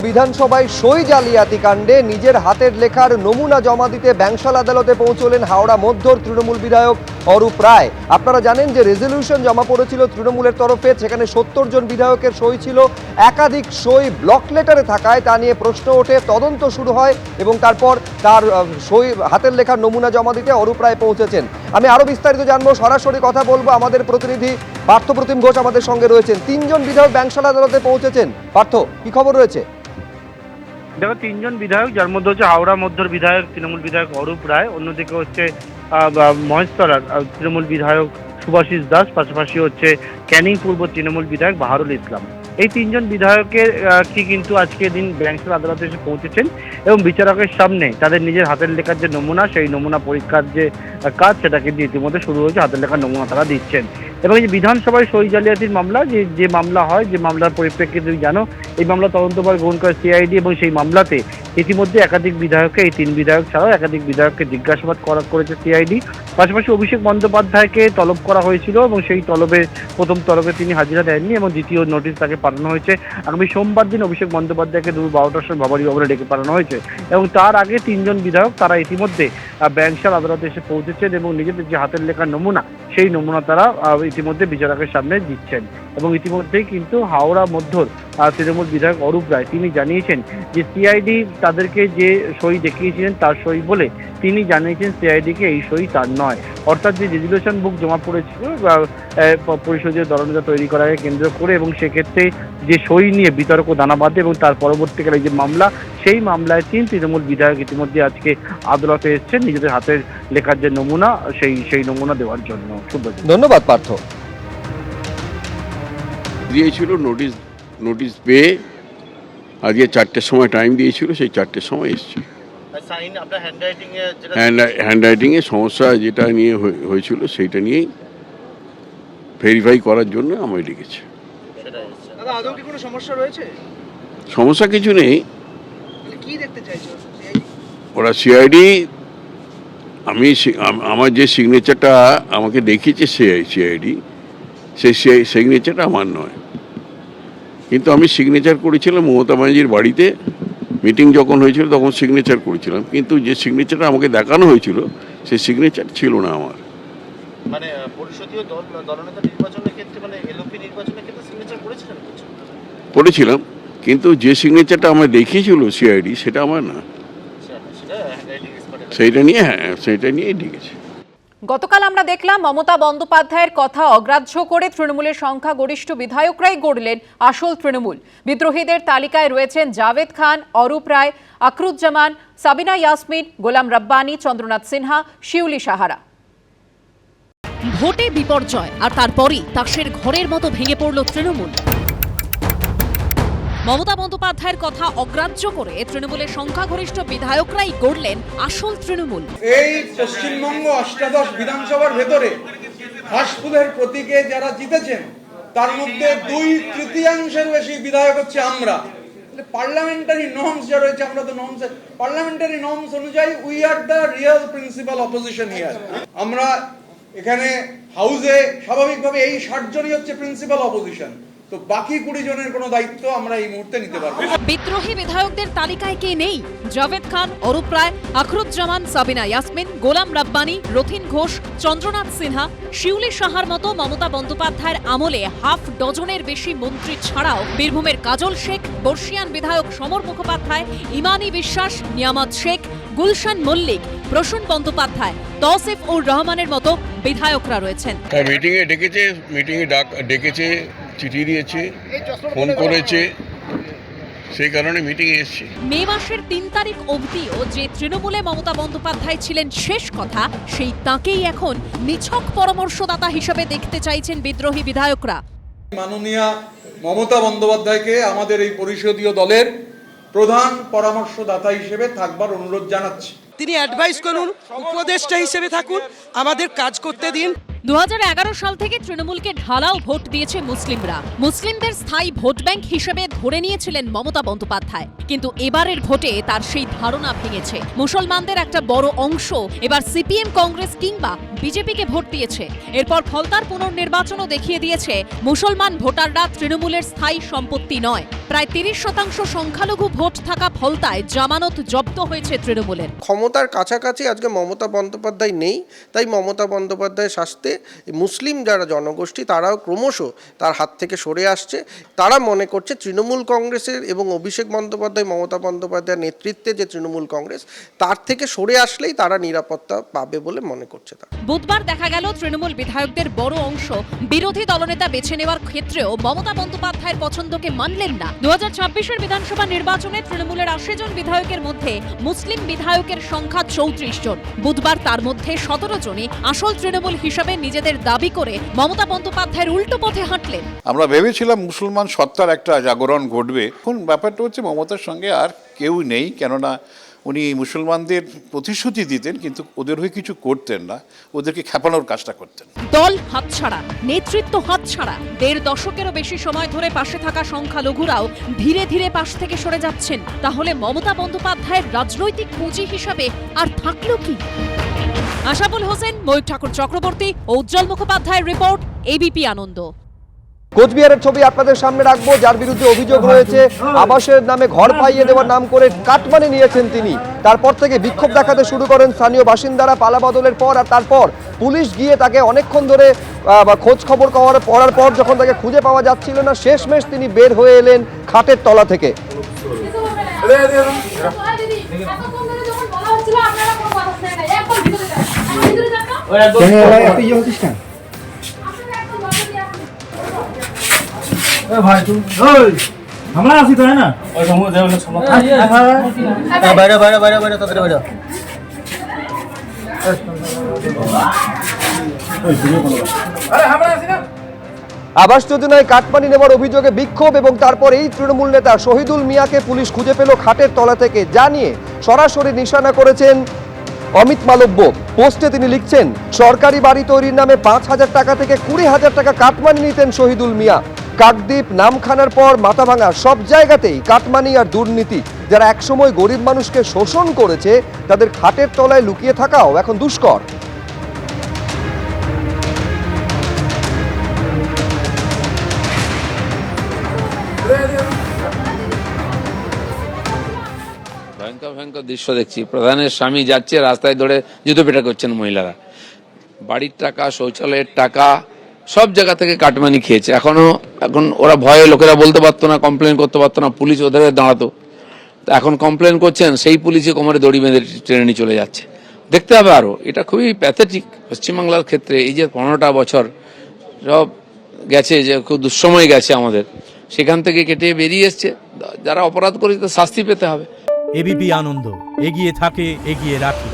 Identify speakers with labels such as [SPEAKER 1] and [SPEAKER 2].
[SPEAKER 1] বিধানসভায় সই জালিয়াতি কাণ্ডে নিজের হাতের লেখার নমুনা জমা দিতে ব্যাংশাল আদালতে পৌঁছলেন হাওড়া মধ্যর তৃণমূল বিধায়ক অরূপ রায়। আপনারা জানেন যে রেজলিউশন জমা পড়েছিল তৃণমূলের তরফে, সেখানে 70 জন বিধায়কের সই ছিল। একাধিক সই ব্লক লেটারে থাকায় তা নিয়ে প্রশ্ন ওঠে, তদন্ত শুরু হয় এবং তারপর তার সই হাতের লেখার নমুনা জমা দিতে অরূপ রায় পৌঁছেছেন। আমি আরো বিস্তারিত জানবো, সরাসরি কথা বলবো। আমাদের প্রতিনিধি পার্থপ্রতিম ঘোষ আমাদের সঙ্গে রয়েছেন। 3 জন বিধায়ক ব্যাংশাল আদালতে পৌঁছেছেন। পার্থ, কি খবর রয়েছে?
[SPEAKER 2] দেখো, 3 জন বিধায়ক, যার মধ্যে হচ্ছে হাওড়া মধ্যর বিধায়ক তৃণমূল বিধায়ক অরূপ রায়, অন্যদিকে হচ্ছে মহেশতলার তৃণমূল বিধায়ক সুভাষিস দাস, পাশাপাশি হচ্ছে ক্যানিং পূর্ব তৃণমূল বিধায়ক বাহারুল ইসলাম। এই 3 জন বিধায়কের কি কিন্তু আজকে দিন ব্যাংশাল আদালতে এসে পৌঁছেছেন এবং বিচারকের সামনে তাদের নিজের হাতের লেখার যে নমুনা, সেই নমুনা পরীক্ষার যে কাজ, সেটা কিন্তু ইতিমধ্যে শুরু হয়েছে। হাতের লেখার নমুনা তারা দিচ্ছেন এবং এই যে বিধানসভায় সই জালিয়াতির মামলা, যে মামলা হয়, যে মামলার পরিপ্রেক্ষিতে তুমি জানো, এই মামলা তদন্তভার গ্রহণ করে সিআইডি এবং সেই মামলাতে ইতিমধ্যে একাধিক বিধায়ককে, এই 3 বিধায়ক ছাড়াও একাধিক বিধায়ককে জিজ্ঞাসাবাদ করেছে সিআইডি। পাশাপাশি অভিষেক বন্দ্যোপাধ্যায়কে তলব করা হয়েছিল এবং সেই প্রথম তলবে তিনি হাজিরা দেননি এবং দ্বিতীয় নোটিশ তাকে পাঠানো হয়েছে। আগামী সোমবার দিন অভিষেক বন্দ্যোপাধ্যায়কে দুপুর 12টার সময় বাবারি ভবনে ডেকে পাঠানো হয়েছে এবং তার আগে 3 জন বিধায়ক তারা ইতিমধ্যে ব্যাংশাল আদালতে এসে পৌঁছেছেন এবং নিজেদের যে হাতের লেখার নমুনা, সেই নমুনা তারা ইতিমধ্যে বিচারকের সামনে দিচ্ছেন। এবং ইতিমধ্যেই কিন্তু হাওড়া মধ্যর তৃণমূল বিধায়ক অরূপ রায় তিনি জানিয়েছেন যে সিআইডি তাদেরকে যে সই দেখিয়েছিলেন তার সই বলে তিনি জানিয়েছেন সিআইডিকে এই সই তার নয়। অর্থাৎ যে রেজলিউশন বুক জমা পড়েছিল পরিষদীয় দলনেতা তৈরি করাকে কেন্দ্র করে এবং সেক্ষেত্রে যে সই নিয়ে বিতর্ক দানা বাঁধে এবং তার পরবর্তীকালে যে মামলা, সেই মামলায় 3 তৃণমূল বিধায়ক ইতিমধ্যে আজকে আদালতে এসেছেন নিজেদের হাতের লেখার যে নমুনা, সেই নমুনা দেওয়ার জন্য।
[SPEAKER 1] ধন্যবাদ পার্থ।
[SPEAKER 3] দিয়েছিল নোটিশ পেয়ে আজকে 4টের সময় টাইম দিয়েছিল, সেই 4টের সময় এসছে। হ্যান্ডরাইটিংয়ে সমস্যা যেটা নিয়ে হয়েছিল সেইটা নিয়েই ভেরিফাই করার জন্য আমায় ডেকেছে। সমস্যা কিছু নেই। ওরা সিআইডি, আমার যে সিগনেচারটা আমাকে দেখিয়েছে সিআইডি, সেই সিগনেচারটা আমার নয়, কিন্তু আমি সিগনেচার করেছিলাম মমতা ব্যানার্জির বাড়িতে। মিটিং যখন হয়েছিল তখন সিগনেচার করেছিলাম, কিন্তু যে সিগনেচারটা আমাকে দেখানো হয়েছিল সেই সিগনেচার ছিল না আমার।
[SPEAKER 4] মানে পরিষদীয় দলনেতা নির্বাচনের ক্ষেত্রে, মানে এলওপি নির্বাচনের ক্ষেত্রে সিগনেচার
[SPEAKER 3] করেছিলাম, কিন্তু যে সিগনেচারটা আমার দেখিয়েছিল সিআইডি সেটা আমার না। সেইটা নিয়ে ডেকেছে।
[SPEAKER 5] গতকাল আমরা দেখলাম মমতা বন্দ্যোপাধ্যায়ের কথা অগ্রাহ্য করে তৃণমূলের সংখ্যাগরিষ্ঠ বিধায়করাই গড়লেন আসল তৃণমূল। বিদ্রোহীদের তালিকায় রয়েছেন জাভেদ খান, অরূপ রায়, আকরুজ্জামান, সাবিনা ইয়াসমিন, গোলাম রব্বানী, চন্দ্রনাথ সিনহা, শিউলি সাহারা।
[SPEAKER 6] ভোটে বিপর্যয় আর তারপরই তাসের ঘরের মতো ভেঙে পড়ল তৃণমূল। মমতা বন্দ্যোপাধ্যায়ের কথা অগ্রাহ্য করে তৃণমূলের সংখ্যাগরিষ্ঠ বিধায়করাই গড়লেন আসল তৃণমূল।
[SPEAKER 7] এই পশ্চিমবঙ্গ অষ্টাদশ বিধানসভার ভেতরে হাসফুলের প্রতীকে যারা জিতেছেন তার মধ্যে 2/3 বেশি বিধায়ক হচ্ছে আমরা। পার্লামেন্টারি নর্মস যা রয়েছে, আমরা তো পার্লামেন্টারি নর্মস অনুযায়ী we are the real principal opposition here. আমরা এখানে হাউসে স্বাভাবিকভাবে এই 60 জনই হচ্ছে প্রিন্সিপাল অপোজিশন, তো বাকি 20 জনের কোনো দায়িত্ব আমরা এই মুহূর্তে নিতে পারবো।
[SPEAKER 6] বিদ্রোহী বিধায়কদের তালিকায় কে নেই? জাভেদ খান, অরূপ রায়, আকরুজ্জামান, সাবিনা ইয়াসমিন, গোলাম রব্বানী, রথিন ঘোষ, চন্দ্রনাথ সিনহা, শিউলি সাহার মতো মমতা বন্দ্যোপাধ্যায়ের আমলে হাফ ডজনের বেশি মন্ত্রী ছাড়াও বীরভূমের কাজল শেখ, বর্ষিয়ান বিধায়ক সমর মুখোপাধ্যায়, ইমানি বিশ্বাস, নিয়ামত শেখ, গুলশান মল্লিক, প্রসূন বন্দ্যোপাধ্যায়, তৌসিফ উর রহমানের মতো বিধায়করা রয়েছেন।
[SPEAKER 3] মিটিংয়ে ডেকেছে, চিঠি দিয়েছে, ফোন করেছে, সেই কারণে মিটিংয়ে এসেছি।
[SPEAKER 6] মে মাসের 3 তারিখ অবধিও যে তৃণমূলে মমতা বন্দ্যোপাধ্যায় ছিলেন শেষ কথা, সেই তাঁকেই এখন নিছক পরামর্শদাতা হিসেবে দেখতে চাইছেন বিদ্রোহী বিধায়করা।
[SPEAKER 7] মাননীয়া মমতা বন্দ্যোপাধ্যায়কে আমাদের এই পরিষদীয় দলের প্রধান পরামর্শদাতা হিসেবে থাকবার অনুরোধ জানাচ্ছি।
[SPEAKER 8] তিনি অ্যাডভাইস করুন, উপদেষ্টা হিসেবে থাকুন, আমাদের কাজ করতে দিন।
[SPEAKER 6] 2011 সাল থেকে তৃণমূলকে ঢালাও ভোট দিয়েছে মুসলিমরা। মুসলিমদের স্থায়ী ভোট ব্যাংক হিসেবে ধরে নিয়েছিলেন মমতা বন্দ্যোপাধ্যায়, কিন্তু এবারের ভোটে তার সেই ধারণা ভেঙেছে। মুসলমানদের একটা বড় অংশ এবার সিপিএম, কংগ্রেস কিংবা বিজেপিকে ভোট দিয়েছে। এরপর ফলতার পুনর্নির্বাচনও দেখিয়ে দিয়েছে মুসলমান ভোটাররা তৃণমূলের স্থায়ী সম্পত্তি নয়। প্রায় 30% সংখ্যালঘু ভোট থাকা ফলতায় জামানত জব্দ হয়েছে তৃণমূলের।
[SPEAKER 9] ক্ষমতার কাছাকাছি আজকে মমতা বন্দ্যোপাধ্যায় নেই, তাই মমতা বন্দ্যোপাধ্যায়ের শাস্তে মুসলিম যারা জনগোষ্ঠী তারাও ক্রমশ তার হাত থেকে সরে আসছে। তারা মনে করছে তৃণমূল কংগ্রেসের এবং অভিষেক বন্দ্যোপাধ্যায় মমতা বন্দ্যোপাধ্যায়ের নেতৃত্বে যে তৃণমূল কংগ্রেস তার থেকে সরে আসলেই তারা নিরাপত্তা পাবে বলে মনে করছে তারা।
[SPEAKER 6] বুধবার দেখা গেল তৃণমূল বিধায়কদের বড় অংশ বিরোধী দলনেতা বেছে নেওয়ার ক্ষেত্রেও মমতা বন্দ্যোপাধ্যায়ের পছন্দকে মানলেন না। 2026-এর বিধানসভা নির্বাচনে তৃণমূলের 80 জন বিধায়কের মধ্যে মুসলিম বিধায়কের সংখ্যা 34 জন। বুধবার তার মধ্যে 17 জনই আসল তৃণমূল হিসাবে নিজেদের দাবি করে মমতা বন্দ্যোপাধ্যায়ের উল্টো পথে হাঁটলেন।
[SPEAKER 10] আমরা ভেবেছিলাম মুসলমান সত্তার একটা জাগরণ ঘটবে। এখন ব্যাপারটা হচ্ছে মমতার সঙ্গে আর কেউ নেই, কেননা উনি মুসলমানদের প্রতিশ্রুতি দিতেন কিন্তু ওদের হয়ে কিছু করতেন না, ওদেরকে খেপানোর কাজটা করতেন।
[SPEAKER 6] দল হাতছাড়া, নেতৃত্ব হাতছাড়া, 1.5 দশকেরও বেশি সময় ধরে পাশে থাকা সংখ্যালঘুরাও ধীরে ধীরে পাশ থেকে সরে যাচ্ছেন। তাহলে মমতা বন্দ্যোপাধ্যায়ের রাজনৈতিক পুঁজি হিসাবে আর থাকলো কি? আশাফুল হোসেন, ময়ূর ঠাকুর চক্রবর্তী ও উজ্জ্বল মুখোপাধ্যায়ের রিপোর্ট, এবিপি আনন্দ।
[SPEAKER 1] কোচবিহারের ছবি আপনাদের সামনে রাখবো, যার বিরুদ্ধে অভিযোগ রয়েছে আবাসের নামে ঘর পাইয়ে দেওয়ার নাম করে কাটমানি নিয়েছেন তিনি। তারপর থেকে বিক্ষোভ দেখাতে শুরু করেন স্থানীয় বাসিন্দারা পালা বদলের পর। আর তারপর পুলিশ গিয়ে তাকে অনেকক্ষণ ধরে খোঁজ খবর করার পর যখন তাকে খুঁজে পাওয়া যাচ্ছিল না, শেষমেশ তিনি বের হয়ে এলেন খাটের তলা থেকে।
[SPEAKER 11] আমরা আছি তো না বাইরে বাইরে বাইরে বাইরে তাদের বাইরে।
[SPEAKER 1] আবাস যোজনায় কাটমানি নেওয়ার অভিযোগে বিক্ষোভ এবং তারপর এই তৃণমূল নেতা শহীদুল মিয়াকে পুলিশ খুঁজে পেল খাটের তলা থেকে, যা নিয়ে সরাসরি নিশানা করেছেন অমিত মালব্য। পোস্টে তিনি লিখছেন, সরকারি বাড়ি তৈরির নামে 5,000 টাকা থেকে 20,000 টাকা কাটমানি নিতেন শহীদুল মিয়া। কাকদ্বীপ, নামখানার পর মাথাভাঙা সব জায়গাতেই কাটমানি আর দুর্নীতি। যারা একসময় গরিব মানুষকে শোষণ করেছে তাদের খাটের তলায় লুকিয়ে থাকাও এখন দুষ্কর।
[SPEAKER 12] ভয়ঙ্কর ভয়ঙ্কর দৃশ্য দেখছি। প্রধানের স্বামী যাচ্ছে, রাস্তায় ধরে জুতো পেটা করছেন মহিলারা। বাড়ির টাকা, শৌচালয়ের টাকা সব জায়গা থেকে কাটমানি খেয়েছে। এখন ওরা ভয়ে লোকেরা বলতে পারতো না, কমপ্লেন করতে পারতো না, পুলিশ ওদের দাঁড়াতো। এখন কমপ্লেন করছেন, সেই পুলিশে কোমরে দড়ি বেঁধে টেনে নিয়ে চলে যাচ্ছে। দেখতে হবে আরো, এটা খুবই প্যাথেটিক পশ্চিমবাংলার ক্ষেত্রে। এই যে 15টা বছর সব গেছে, যে খুব দুঃসময় গেছে আমাদের, সেখান থেকে কেটে বেরিয়ে এসছে। যারা অপরাধ করেছে তার শাস্তি পেতে হবে।
[SPEAKER 11] এবিপি আনন্দ, এগিয়ে থাকে, এগিয়ে রাখে।